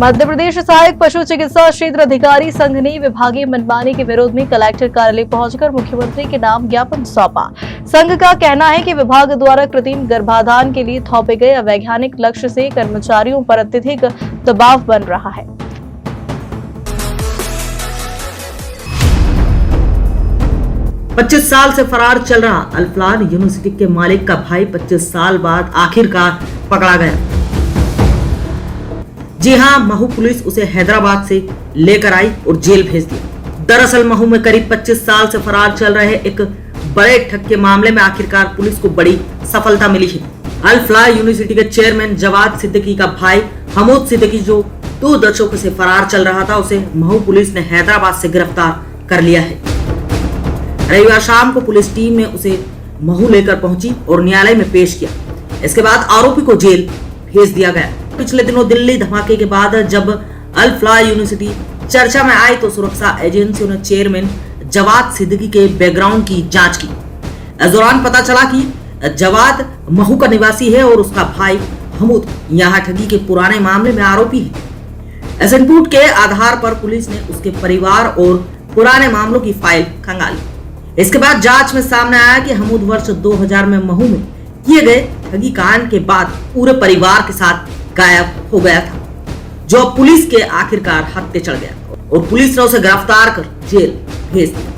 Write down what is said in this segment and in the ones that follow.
मध्य प्रदेश सहायक पशु चिकित्सा क्षेत्र अधिकारी संघ ने विभागीय मनमानी के विरोध में कलेक्टर कार्यालय पहुंचकर मुख्यमंत्री के नाम ज्ञापन सौंपा। संघ का कहना है कि विभाग द्वारा कृत्रिम गर्भाधान के लिए थोपे गए अवैधानिक लक्ष्य से कर्मचारियों पर अत्यधिक दबाव बन रहा है। पच्चीस साल से फरार चल रहा अल-फलाह यूनिवर्सिटी के मालिक का भाई 25 साल बाद आखिरकार पकड़ा गया। जी हां, महू पुलिस उसे हैदराबाद से लेकर आई और जेल भेज दिया। दरअसल महू में करीब 25 साल से फरार चल रहे एक बड़े ठग के मामले में आखिरकार पुलिस को बड़ी सफलता मिली है। अल-फलाह यूनिवर्सिटी के चेयरमैन जवाद सिद्दीकी का भाई हमूद सिद्दीकी जो 2 दशकों से फरार चल रहा था, उसे महू पुलिस ने हैदराबाद से गिरफ्तार कर लिया है। रविवार शाम को पुलिस टीम ने उसे महू लेकर पहुंची और न्यायालय में पेश किया। इसके बाद आरोपी को जेल भेज दिया गया। पिछले दिनों दिल्ली धमाके के बाद जब अल-फलाह यूनिवर्सिटी चर्चा में आई तो सुरक्षा एजेंसियों ने चेयरमैन जवाद सिद्दीकी के बैकग्राउंड की जांच की। इस दौरान पता चला कि जवाद महू का निवासी है और उसका भाई हमूद यहाँ ठगी के पुराने मामले में आरोपी है। इस इनपुट के आधार पर पुलिस ने उसके परिवार और पुराने मामलों की फाइल खंगाली। इसके बाद जांच में सामने आया कि हमूद वर्ष 2000 में महू में किए गए ठगी कांड के बाद पूरे परिवार के साथ गायब हो गया था, जो अब पुलिस के आखिरकार हाथ पे चढ़ गया और पुलिस ने उसे गिरफ्तार कर जेल भेज दिया।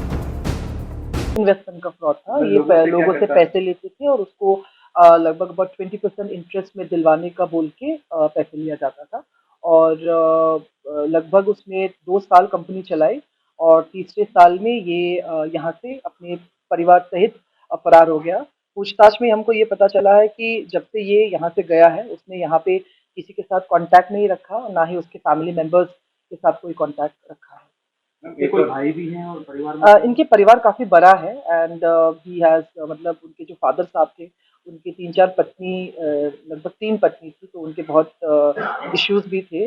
इन्वेस्टमेंट का फ्रॉड था। ये लोगों से पैसे लेते थे और उसको लगभग about 20% इंटरेस्ट में दिलवाने का बोल के पैसे लिया जाता था और लगभग उसने 2 साल कंपनी चलाई और तीसरे साल में ये यहाँ से अपने परिवार सहित फरार हो गया। पूछताछ में हमको ये पता चला है कि जब से ये यहाँ से गया है उसने यहाँ पे किसी के साथ कांटेक्ट नहीं रखा, ना ही उसके फैमिली मेंबर्स के साथ कोई कांटेक्ट रखा है। इनके भाई भी हैं और परिवार में इनके परिवार काफी बड़ा है एंड ही हैज मतलब उनके जो फादर साहब थे उनकी 3-4 पत्नी, लगभग 3 पत्नी थी, तो उनके बहुत इश्यूज भी थे।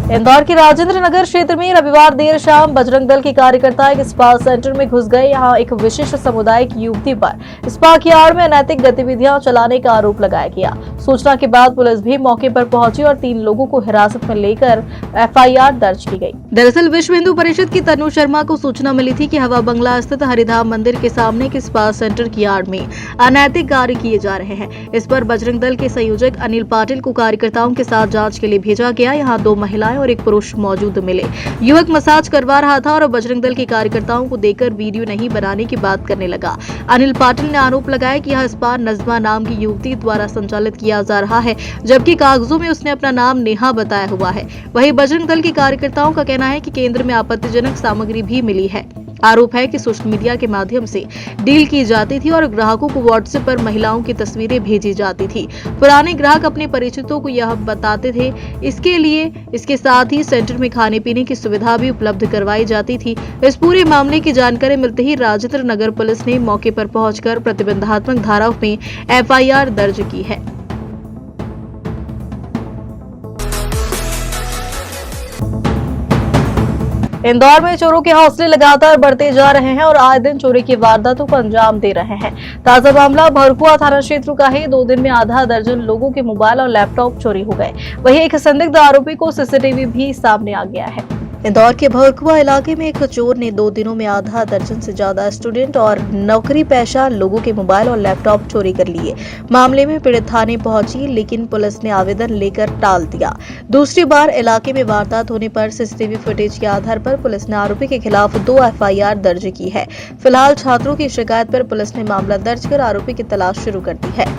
इंदौर के राजेंद्र नगर क्षेत्र में रविवार देर शाम बजरंग दल के कार्यकर्ता एक स्पा सेंटर में घुस गए। यहां एक विशिष्ट सामुदायिक युवती पर स्पा की आड़ में अनैतिक गतिविधियां चलाने का आरोप लगाया गया। सूचना के बाद पुलिस भी मौके पर पहुंची और 3 लोगों को हिरासत में लेकर FIR दर्ज की गई। दरअसल विश्व हिंदू परिषद की तनु शर्मा को सूचना मिली थी कि हवा बंगला स्थित हरिधाम मंदिर के सामने के स्पा सेंटर की आड़ में अनैतिक कार्य किए जा रहे हैं। इस पर बजरंग दल के संयोजक अनिल पाटिल को कार्यकर्ताओं के साथ जाँच के लिए भेजा गया। यहाँ 2 महिलाएं और एक पुरुष मौजूद मिले। युवक मसाज करवा रहा था और बजरंग दल के कार्यकर्ताओं को देखकर वीडियो नहीं बनाने की बात करने लगा। अनिल पाटिल ने आरोप लगाया कि यह स्पा नजमा नाम की युवती द्वारा संचालित किया जा रहा है, जबकि कागजों में उसने अपना नाम नेहा बताया हुआ है। वहीं बजरंग दल के कार्यकर्ताओं का कहना है कि केंद्र में आपत्तिजनक सामग्री भी मिली है। आरोप है कि सोशल मीडिया के माध्यम से डील की जाती थी और ग्राहकों को व्हाट्सएप पर महिलाओं की तस्वीरें भेजी जाती थी। पुराने ग्राहक अपने परिचितों को यह बताते थे। इसके साथ ही सेंटर में खाने पीने की सुविधा भी उपलब्ध करवाई जाती थी। इस पूरे मामले की जानकारी मिलते ही राजेंद्र नगर पुलिस ने मौके पर पहुंचकर प्रतिबंधात्मक धाराओं में FIR दर्ज की है। इंदौर में चोरों के हौसले लगातार बढ़ते जा रहे हैं और आए दिन चोरी की वारदातों को अंजाम दे रहे हैं। ताजा मामला भरकुआ थाना क्षेत्र का है। 2 दिन में आधा दर्जन लोगों के मोबाइल और लैपटॉप चोरी हो गए। वहीं एक संदिग्ध आरोपी को CCTV भी सामने आ गया है। इंदौर के भरकुआ इलाके में एक चोर ने 2 दिनों में आधा दर्जन से ज्यादा स्टूडेंट और नौकरी पेशा लोगों के मोबाइल और लैपटॉप चोरी कर लिए। मामले में पीड़ित थाने पहुंची, लेकिन पुलिस ने आवेदन लेकर टाल दिया। दूसरी बार इलाके में वारदात होने पर CCTV फुटेज के आधार पर पुलिस ने आरोपी के खिलाफ 2 FIR दर्ज की है। फिलहाल छात्रों की शिकायत पर पुलिस ने मामला दर्ज कर आरोपी की तलाश शुरू कर दी है।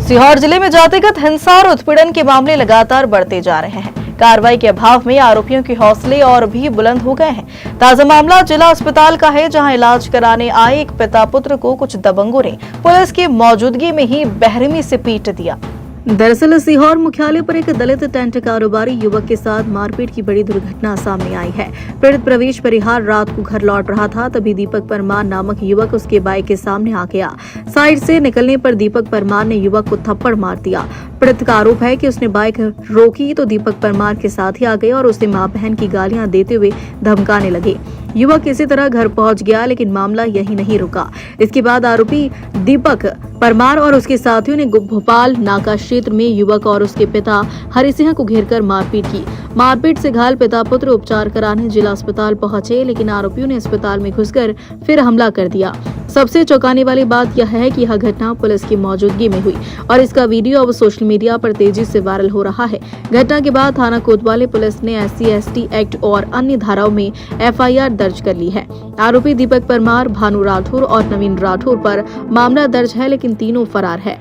सीहोर जिले में जातिगत हिंसा और उत्पीड़न के मामले लगातार बढ़ते जा रहे हैं। कार्रवाई के अभाव में आरोपियों के हौसले और भी बुलंद हो गए हैं। ताजा मामला जिला अस्पताल का है, जहां इलाज कराने आए एक पिता पुत्र को कुछ दबंगों ने पुलिस की मौजूदगी में ही बेरहमी से पीट दिया। दरअसल सीहोर मुख्यालय पर एक दलित टेंट कारोबारी युवक के साथ मारपीट की बड़ी दुर्घटना सामने आई है। पीड़ित प्रवेश परिहार रात को घर लौट रहा था, तभी दीपक परमार नामक युवक उसके बाइक के सामने आ गया। साइड से निकलने पर दीपक परमार ने युवक को थप्पड़ मार दिया। पीड़ित का आरोप है कि उसने बाइक रोकी तो दीपक परमार के साथ ही आ गए और उसे मां बहन की गालियां देते हुए धमकाने लगे। युवक किसी तरह घर पहुंच गया, लेकिन मामला यही नहीं रुका। इसके बाद आरोपी दीपक परमार और उसके साथियों ने भोपाल नाका क्षेत्र में युवक और उसके पिता हरि सिंह को घेरकर मारपीट की। मारपीट से घायल पिता पुत्र उपचार कराने जिला अस्पताल पहुंचे, लेकिन आरोपियों ने अस्पताल में घुसकर फिर हमला कर दिया। सबसे चौंकाने वाली बात यह है कि यह घटना पुलिस की मौजूदगी में हुई और इसका वीडियो अब सोशल मीडिया पर तेजी से वायरल हो रहा है। घटना के बाद थाना कोतवाली पुलिस ने SC/ST एक्ट और अन्य धाराओं में FIR दर्ज कर ली है। आरोपी दीपक परमार, भानु राठौर और नवीन राठौर पर मामला दर्ज है, लेकिन तीनों फरार है।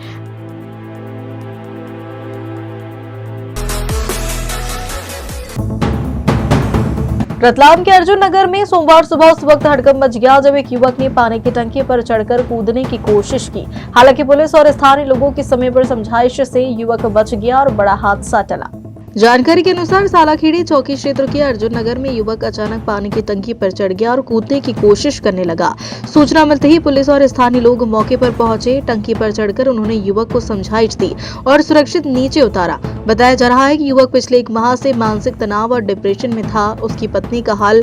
रतलाम के अर्जुन नगर में सोमवार सुबह उस वक्त हड़कंप मच गया जब एक युवक ने पानी की टंकी पर चढ़कर कूदने की कोशिश की। हालांकि पुलिस और स्थानीय लोगों की समय पर समझाइश से युवक बच गया और बड़ा हादसा टला। जानकारी के अनुसार सालाखेड़ी चौकी क्षेत्र के अर्जुन नगर में युवक अचानक पानी की टंकी पर चढ़ गया और कूदने की कोशिश करने लगा। सूचना मिलते ही पुलिस और स्थानीय लोग मौके पर पहुंचे। टंकी पर चढ़कर उन्होंने युवक को समझाइश दी और सुरक्षित नीचे उतारा। बताया जा रहा है कि युवक पिछले 1 माह से मानसिक तनाव और डिप्रेशन में था। उसकी पत्नी का हाल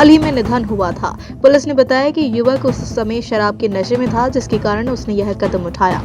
ही में निधन हुआ था। पुलिस ने बताया कि युवक उस समय शराब के नशे में था, जिसके कारण उसने यह कदम उठाया।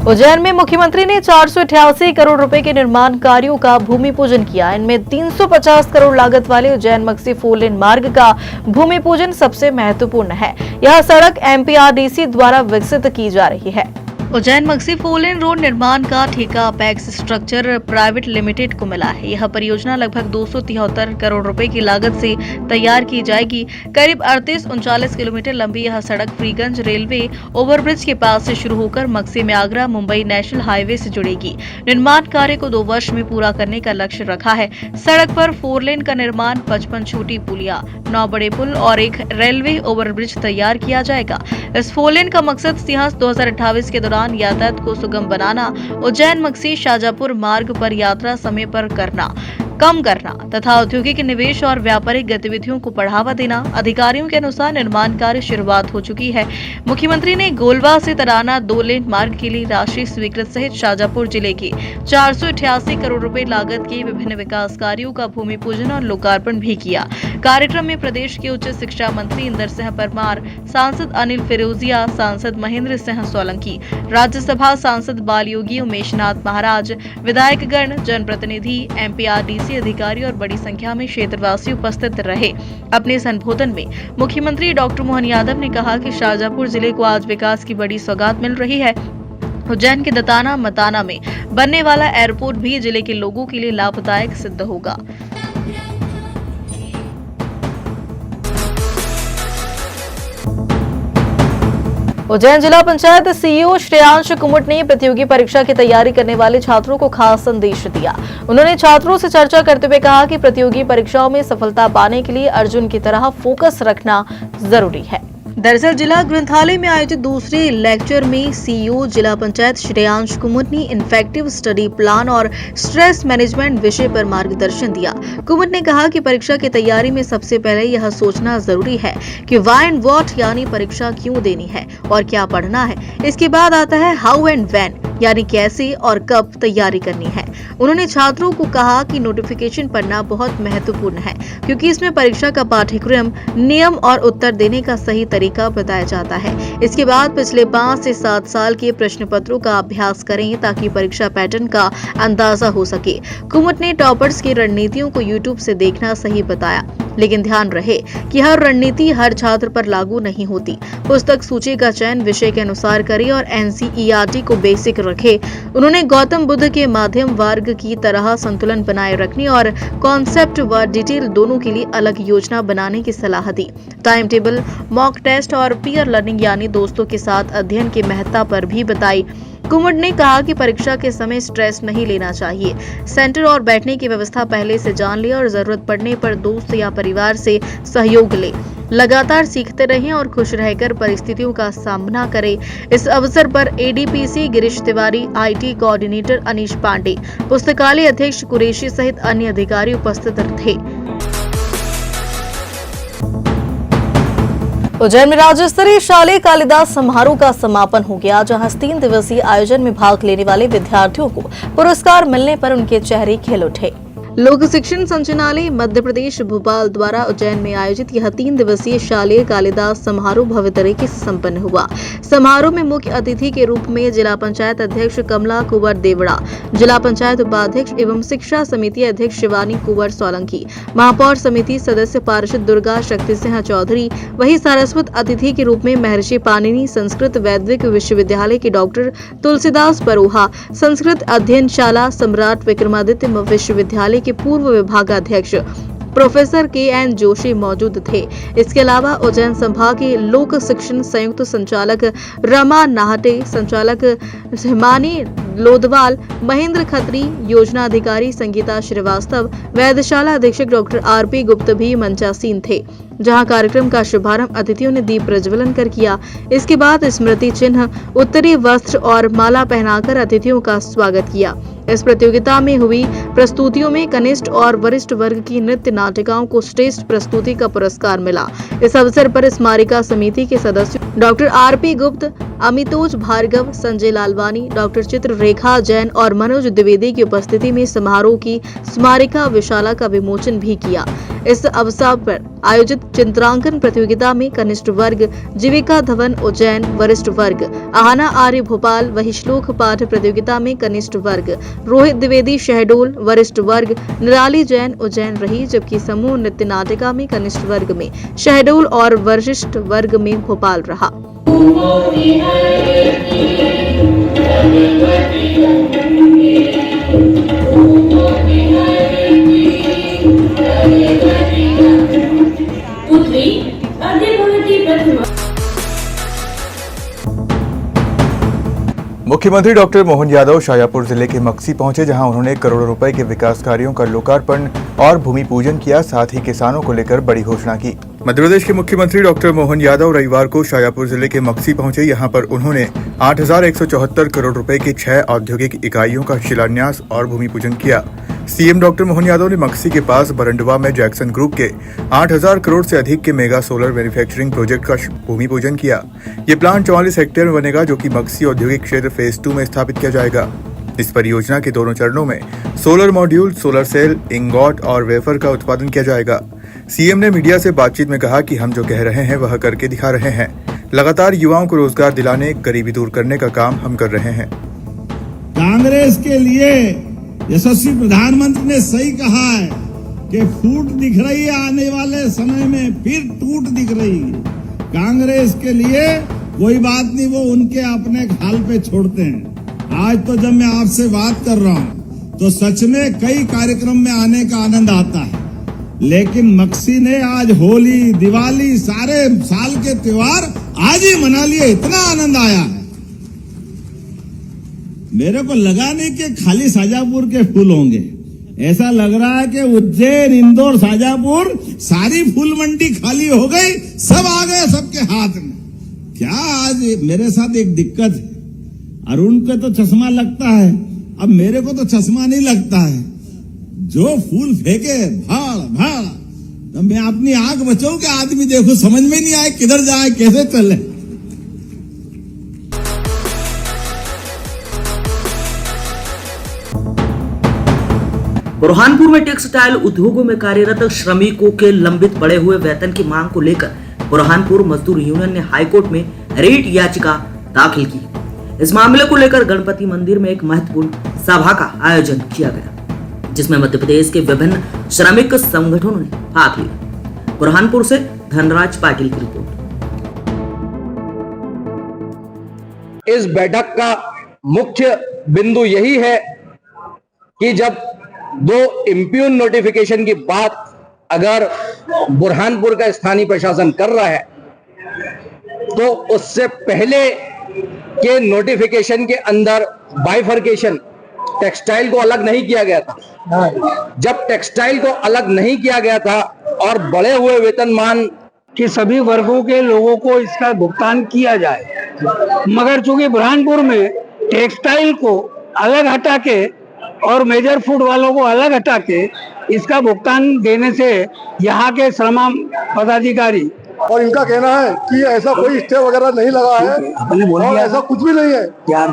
उज्जैन में मुख्यमंत्री ने 488 करोड़ रुपए के निर्माण कार्यों का भूमि पूजन किया। इनमें 350 करोड़ लागत वाले उज्जैन मक्सी 4 लेन मार्ग का भूमि पूजन सबसे महत्वपूर्ण है। यह सड़क MPRDC द्वारा विकसित की जा रही है। उज्जैन मक्सी 4 लेन रोड निर्माण का ठेका अपेक्स स्ट्रक्चर प्राइवेट लिमिटेड को मिला है। यह परियोजना लगभग 273 करोड़ रुपए की लागत से तैयार की जाएगी। करीब 38-39 किलोमीटर लंबी यह सड़क फ्रीगंज रेलवे ओवरब्रिज के पास से शुरू होकर मक्सी में आगरा मुंबई नेशनल हाईवे से जुड़ेगी। निर्माण कार्य को 2 वर्ष में पूरा करने का लक्ष्य रखा है। सड़क पर 4 लेन का निर्माण, 55 छोटी पुलिया, 9 बड़े पुल और एक रेलवे ओवरब्रिज तैयार किया जाएगा। इस 4 लेन का मकसद सिंहास 2028 के दौरान यातायात को सुगम बनाना, उज्जैन मक्सी शाजापुर मार्ग पर यात्रा समय पर कम करना तथा औद्योगिक निवेश और व्यापारिक गतिविधियों को बढ़ावा देना। अधिकारियों के अनुसार निर्माण कार्य शुरुआत हो चुकी है। मुख्यमंत्री ने गोलवा से तराना 2 लेन मार्ग के लिए राशि स्वीकृत सहित शाजापुर जिले के 488 करोड़ रुपए लागत के विभिन्न विकास कार्यों का भूमि पूजन और लोकार्पण भी किया। कार्यक्रम में प्रदेश के उच्च शिक्षा मंत्री इंदर सिंह परमार, सांसद अनिल फिरोजिया, सांसद महेंद्र सिंह सोलंकी, राज्यसभा सांसद बाल योगी उमेशनाथ महाराज, विधायकगण, जनप्रतिनिधि, MPRDC अधिकारी और बड़ी संख्या में क्षेत्रवासी उपस्थित रहे। अपने संबोधन में मुख्यमंत्री डॉक्टर मोहन यादव ने कहा कि शाजापुर जिले को आज विकास की बड़ी सौगात मिल रही है। उज्जैन के दताना मताना में बनने वाला एयरपोर्ट भी जिले के लोगों के लिए लाभदायक सिद्ध होगा। उज्जैन जिला पंचायत CEO श्रेयांश कुमुट ने प्रतियोगी परीक्षा की तैयारी करने वाले छात्रों को खास संदेश दिया। उन्होंने छात्रों से चर्चा करते हुए कहा कि प्रतियोगी परीक्षाओं में सफलता पाने के लिए अर्जुन की तरह फोकस रखना जरूरी है। दरअसल जिला ग्रंथालय में आयोजित दूसरे लेक्चर में CEO जिला पंचायत श्रेयांश कुमुट ने इन्फेक्टिव स्टडी प्लान और स्ट्रेस मैनेजमेंट विषय पर मार्गदर्शन दिया। कुमुट ने कहा कि परीक्षा की तैयारी में सबसे पहले यह सोचना जरूरी है कि व्हाई एंड व्हाट यानी परीक्षा क्यों देनी है और क्या पढ़ना है। इसके बाद आता है हाउ एंड व्हेन यानी कैसे और कब तैयारी करनी है। उन्होंने छात्रों को कहा कि नोटिफिकेशन पढ़ना बहुत महत्वपूर्ण है, क्योंकि इसमें परीक्षा का पाठ्यक्रम, नियम और उत्तर देने का सही तरीका बताया जाता है। इसके बाद पिछले 5 से 7 साल के प्रश्न पत्रों का अभ्यास करें ताकि परीक्षा पैटर्न का अंदाजा हो सके। कुमुट ने टॉपर्स की रणनीतियों को YouTube से देखना सही बताया, लेकिन ध्यान रहे कि हर रणनीति हर छात्र पर लागू नहीं होती। पुस्तक सूची का चयन विषय के अनुसार करें और NCERT को बेसिक रखे। उन्होंने गौतम बुद्ध के माध्यम वर्ग की तरह संतुलन बनाए रखने और कॉन्सेप्ट व डिटेल दोनों के लिए अलग योजना बनाने की सलाह दी। टाइम टेबल, मॉक टेस्ट और पीयर लर्निंग यानी दोस्तों के साथ अध्ययन की महत्ता पर भी बताई। कुमुट ने कहा कि परीक्षा के समय स्ट्रेस नहीं लेना चाहिए। सेंटर और बैठने की व्यवस्था पहले से जान ले और जरूरत पड़ने पर दोस्त या परिवार से सहयोग ले। लगातार सीखते रहें और खुश रहकर परिस्थितियों का सामना करें। इस अवसर पर ADPC Girish Tiwari, IT coordinator Anish Pandey, पुस्तकालय अध्यक्ष कुरैशी सहित अन्य अधिकारी उपस्थित थे। उज्जैन में राज्य स्तरीय शालेय कालिदास समारोह का समापन हो गया, जहां 3 दिवसीय आयोजन में भाग लेने वाले विद्यार्थियों को पुरस्कार मिलने पर उनके चेहरे खिल उठे। लोक शिक्षण संचालय मध्य प्रदेश भोपाल द्वारा उज्जैन में आयोजित यह 3 दिवसीय शालेय कालिदास समारोह भव्य तरीके से संपन्न हुआ। समारोह में मुख्य अतिथि के रूप में जिला पंचायत अध्यक्ष कमला कुंवर देवड़ा, जिला पंचायत उपाध्यक्ष एवं शिक्षा समिति अध्यक्ष शिवानी कुंवर सोलंकी, महापौर समिति सदस्य पार्षद दुर्गा शक्ति सिंह चौधरी, वही सारस्वत अतिथि के रूप में महर्षि पाणिनि संस्कृत वैदिक विश्वविद्यालय के डॉक्टर तुलसीदास परोहा, संस्कृत अध्ययनशाला सम्राट विक्रमादित्य विश्वविद्यालय के पूर्व विभागाध्यक्ष प्रोफेसर के.एन. जोशी मौजूद थे। इसके अलावा उज्जैन संभाग के लोक शिक्षण संयुक्त संचालक रमा नाहटे, संचालक हिमानी लोधवाल, महेंद्र खत्री, योजना अधिकारी संगीता श्रीवास्तव, वेधशाला अधीक्षक डॉक्टर आर.पी. गुप्त भी मंचासीन थे। जहां कार्यक्रम का शुभारंभ अतिथियों ने दीप प्रज्वलन कर किया। इसके बाद स्मृति चिन्ह, उत्तरीय वस्त्र और माला पहनाकर अतिथियों का स्वागत किया। इस प्रतियोगिता में हुई प्रस्तुतियों में कनिष्ठ और वरिष्ठ वर्ग की नृत्य नाटिकाओं को श्रेष्ठ प्रस्तुति का पुरस्कार मिला। इस अवसर पर स्मारिका समिति के सदस्यों डॉक्टर आर.पी. गुप्त, अमितोज भार्गव, संजय लालवानी, डॉक्टर चित्ररेखा जैन और मनोज द्विवेदी की उपस्थिति में समारोह की स्मारिका विशाला का विमोचन भी किया। इस अवसर पर आयोजित चित्रांकन प्रतियोगिता में कनिष्ठ वर्ग जीविका धवन उज्जैन, वरिष्ठ वर्ग आहना आर्य भोपाल, वही श्लोक पाठ प्रतियोगिता में कनिष्ठ वर्ग रोहित द्विवेदी शहडोल, वरिष्ठ वर्ग निराली जैन उज्जैन रही, जबकि समूह नृत्य नाटिका में कनिष्ठ वर्ग में शहडोल और वरिष्ठ वर्ग में भोपाल रहा। मुख्यमंत्री डॉक्टर मोहन यादव शाजापुर जिले के मक्सी पहुंचे, जहां उन्होंने करोड़ों रुपए के विकास कार्यों का लोकार्पण और भूमि पूजन किया। साथ ही किसानों को लेकर बड़ी घोषणा की। मध्य प्रदेश के मुख्यमंत्री डॉक्टर मोहन यादव रविवार को शाजापुर जिले के मक्सी पहुंचे। यहां पर उन्होंने 8,174 करोड़ रुपए की 6 औद्योगिक इकाइयों का शिलान्यास और भूमि पूजन किया। सीएम डॉक्टर मोहन यादव ने मक्सी के पास बरंडवा में जैक्सन ग्रुप के 8,000 करोड़ से अधिक के मेगा सोलर मैन्युफैक्चरिंग प्रोजेक्ट का भूमि पूजन किया। ये प्लांट 44 हेक्टेयर में बनेगा, जो कि मक्सी औद्योगिक क्षेत्र फेज 2 में स्थापित किया जाएगा। इस परियोजना के दोनों चरणों में solar module, solar cell, ingot और वेफर का उत्पादन किया जाएगा। सीएम ने मीडिया से बातचीत में कहा कि हम जो कह रहे हैं वह करके दिखा रहे हैं। लगातार युवाओं को रोजगार दिलाने, गरीबी दूर करने का काम हम कर रहे हैं। कांग्रेस के लिए यशस्वी प्रधानमंत्री ने सही कहा है कि फूट दिख रही है, आने वाले समय में फिर टूट दिख रही है। कांग्रेस के लिए कोई बात नहीं, वो उनके अपने हाल पे छोड़ते हैं। आज तो जब मैं आपसे बात कर रहा हूँ तो सच में कई कार्यक्रम में आने का आनंद आता है, लेकिन मक्सी ने आज होली, दिवाली, सारे साल के त्योहार आज ही मना लिए। इतना आनंद आया है, मेरे को लगा नहीं कि खाली शाजापुर के फूल होंगे। ऐसा लग रहा है कि उज्जैन, इंदौर, शाजापुर सारी फूल मंडी खाली हो गई, सब आ गए सबके हाथ में। क्या आज मेरे साथ एक दिक्कत है, अरुण को तो चश्मा लगता है, अब मेरे को तो चश्मा नहीं लगता है। जो फूल फेंके भाड़ भाड़, तो मैं अपनी आंख बचाऊं कि आदमी देखो समझ में नहीं आए किधर जाए, कैसे चले। बुरहानपुर में टेक्सटाइल उद्योगों में कार्यरत श्रमिकों के लंबित पड़े हुए वेतन की मांग को लेकर बुरहानपुर मजदूर यूनियन ने हाईकोर्ट में रिट याचिका दाखिल की। इस मामले को लेकर गणपति मंदिर में एक महत्वपूर्ण सभा का आयोजन किया गया, जिसमें मध्य प्रदेश के विभिन्न श्रमिक संगठनों ने भाग लिया। बुरहानपुर से धनराज पाटिल की रिपोर्ट। इस बैठक का मुख्य बिंदु यही है कि जब 2 इम्प्यून नोटिफिकेशन की बात अगर बुरहानपुर का स्थानीय प्रशासन कर रहा है, तो उससे पहले के नोटिफिकेशन के अंदर बाइफर्केशन टेक्सटाइल को अलग नहीं किया गया था। जब टेक्सटाइल को अलग नहीं किया गया था और बढ़े हुए वेतनमान कि सभी वर्गों के लोगों को इसका भुगतान किया जाए, मगर चूंकि बुरहानपुर में टेक्सटाइल को अलग हटा के और मेजर फूड वालों को अलग हटा के इसका भुगतान देने से यहाँ के श्रम पदाधिकारी और इनका कहना है कि ऐसा कोई स्टे वगैरह नहीं लगा है और ऐसा कुछ भी नहीं है।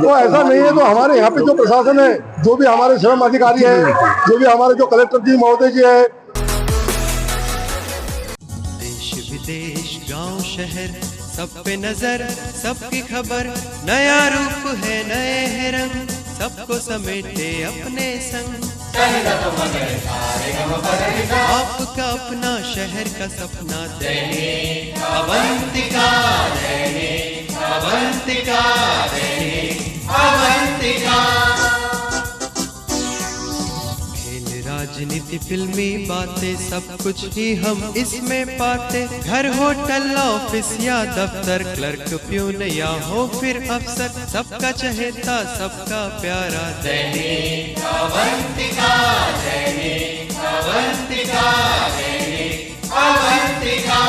तो ऐसा नहीं है तो हमारे यहाँ पे जो प्रशासन है, जो भी हमारे श्रम अधिकारी है, जो भी हमारे जो कलेक्टर जी महोदय जी है, देश विदेश गांव शहर सब पे नजर, सबकी खबर, नया रूप है नए है रंग, सबको समेटे अपने संग। आपका अपना शहर का सपना दैनिक अवंतिका, दैनिक अवंतिका, दैनिक अवंतिका। खेल राजनीति फिल्मी बातें सब कुछ ही हम इसमें पाते, घर होटल ऑफिस या दफ्तर, क्लर्क प्यून या हो फिर अफसर, सबका चहेता सबका प्यारा दैनिक अवंतिका, दैनिक अवंतिका, दैनिक अवंतिका।